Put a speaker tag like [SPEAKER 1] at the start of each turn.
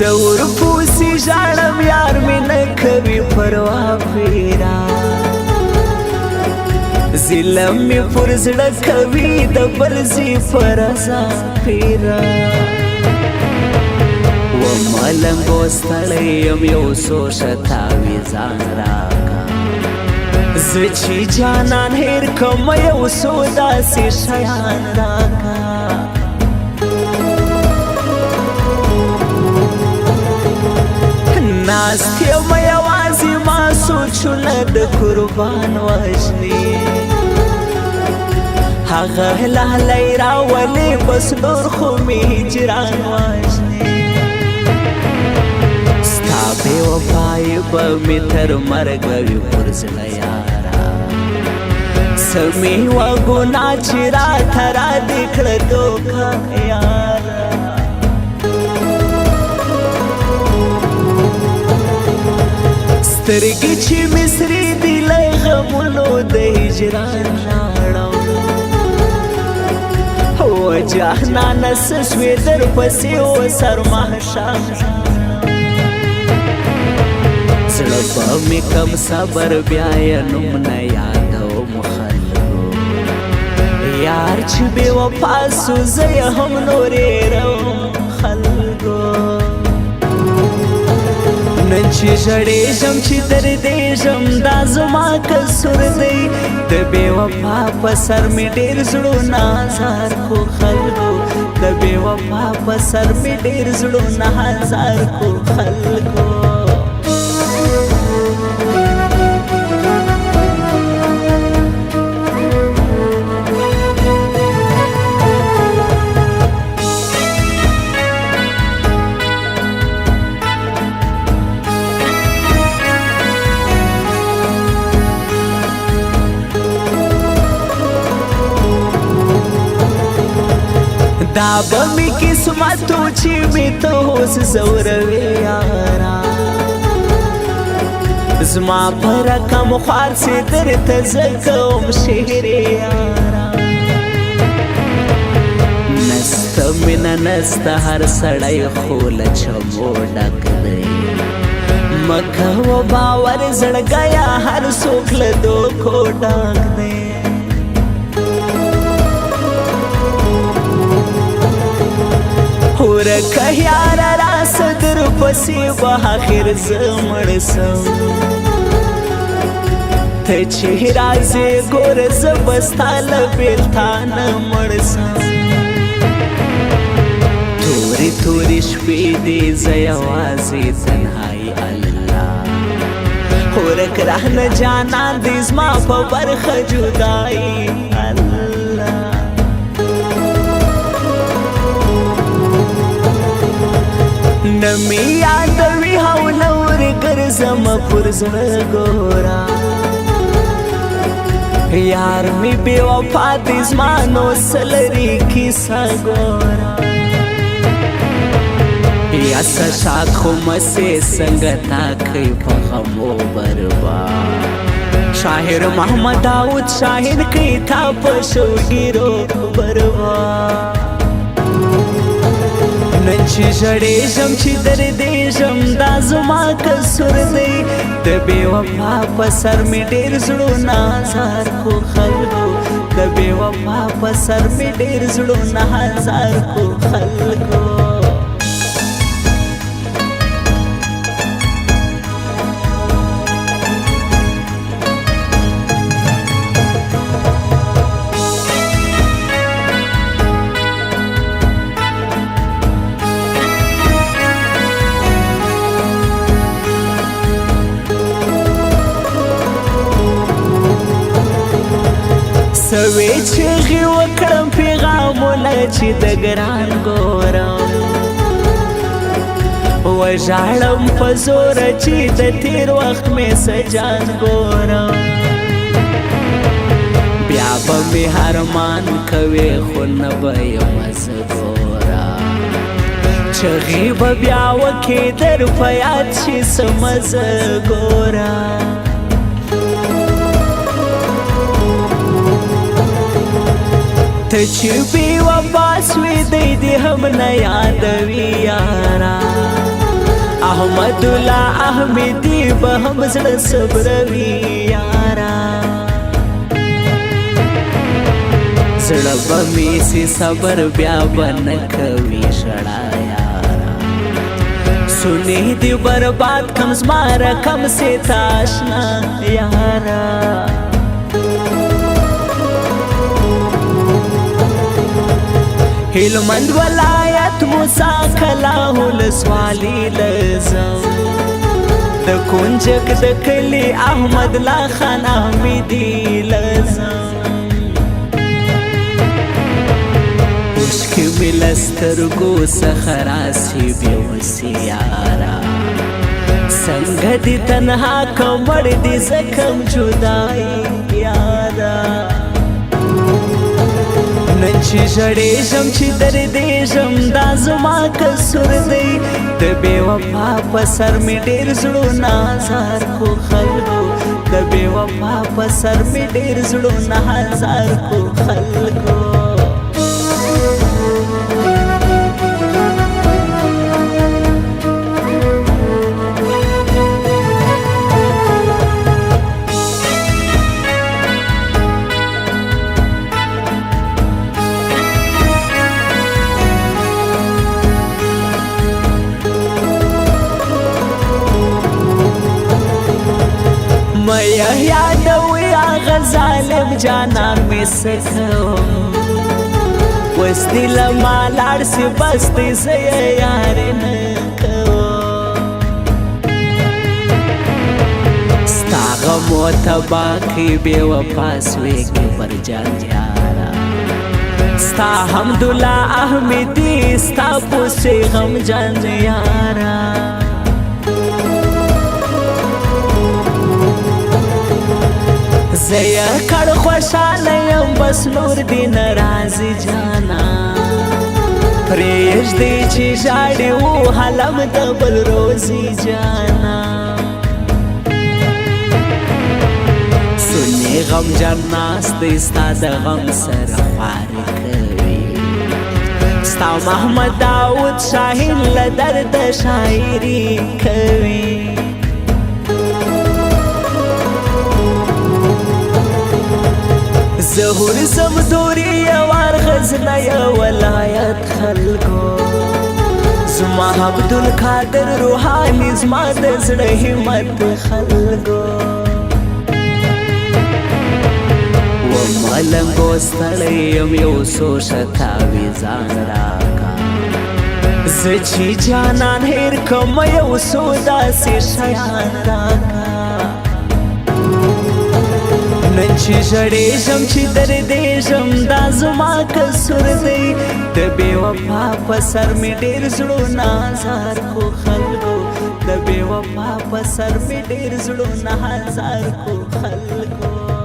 [SPEAKER 1] زور پوسی ژاړم یار مې نه کوي پروا پیرا ظلم مې پر زړه کوي د برزي پر ازا پیرا و ملنګو ستړی یم یو څو شتاوي ځان راکا زه چې جانان هېر کړم یو څو داسې شیان راکا ناست یم یوازې ما سوچونه د قربان وژني هغه لالی راولې بس نور خو مې هجران وژني ستا بې وفایي به مې تر مرګه وي پر زړه یاره څه مې وه ګناه چې راته رادې کړه دوکه یاره سترګې چې مې سرې دي له غمونو د هجران لاړم و جهانه څه شوې درپسې و سرمحشر زړه به مې کم صبر بیا یې نوم نه یادوم خلکو یار چې بې وفا سو زه یې هم نور هېروم خلکو نن چې ژړېږم چې دردېږم دا زما قصور دی د بې وفا په سر مې ډېر زړونه هزار کو خلکو د بې وفا په سر مې ډېر زړونه هزار کو خلکو دا به مې قسمت و چې مې ته اوس ځوروې یاره زما په رقم خوار سې درته زه کوم شعرې یاره نسته مینه نسته هر سړی خو له چمو ډک دی مه کوه باور زړګیه هر څوک له دوکو ډک دی ورکه یاره راسه درپسې به آخر زه مړ سم ته چې راځې ګوره زه به ستا له بېلتانه مړ سم تورې تورې شپې دي زه یوازې تنهایي الله ورک رانه جانان دې زما په برخه جدایي الله نه مې یادوي هوله ورګرځم پر زړه ګوره یار مې بې وفا دی زما نو څه لري کیسه ګوره یا څه شاد خو مسې څنګه تا کوي په غمو برباد شاعر محمد داود شاهد کوي تا په شوګیرو برباد نن چې ژړېږم چې دردېږم دا زما قصور دی د بې وفا په سر مې ډېر زړونه هزار کو خلکو د بې وفا په سر مې ډېر زړونه هزار کو خلکو سوي چغې وکړم پیغامونه چې د ګران ګورم وژاړم په زوره چې د تېر وخت مې سجان ګورم بیا به مې هرمان کوې خو نه به یم زه ګوره چغې به بیا وکې در په یاد شي څه مزه ګوره ته چې بې وفا سوې دی دې هم نه یادوي یاره احمد الله احمدی به هم زړه صبروي یارا زړه به مې سي صبر بیا به نه کوي ژړا یارا سنې دې برباد کم زما رقم سے تاشنا یارا هلمند ولایت موسی کلا ولسوالي لزم د کونجک د کلی احمد الله خان احمدی لزم مشکل ملسترګو سخراسی بیوسی یارا څنګه دي تنها کمړ دي زکم جدای یارا نن چې ژړېږم چې دردېږم دا زما قصور دی د بې وفا په سر مې ډېر زړونه هزار کو خلکو د بې وفا په سر مې ډېر زړونه هزار کو خلکو میا یادوي هغه ظالم جانان مې سکوم اوس دې له ما لاړ سي بس دې زه یې یارې نه کوم ستا غمو تباه کړي بې وفا سوې کبر جان یارا ستا حمدالله احمدي ستا پوسې غم جان یارا زیا کړ خوشاله یم بس نور دی ناراضي جانا پرېږدې چې ژاړې و حلم د بل روزي جانا سنې غم جان ناست دی ستا د غم سره خوارې کوي ستا محمد داود شاهین له درد شاعري کوي زهور زمدوري وار غزنا یا ولایت خلکو زما عبدالقادر روحانی زما د زړه همت خلکو و ملنګو ستړی یم یو څو شتاوي ځان راکا زه چې جانان هېر کړم یو څو داسې شیان راکا نن چې ژړېږم چې دردېږم دا زما قصور دی د بې وفا په سر مې ډېر زړونه هزار کو خلکو د بې وفا په سر مې ډېر زړونه هزار کو خلکو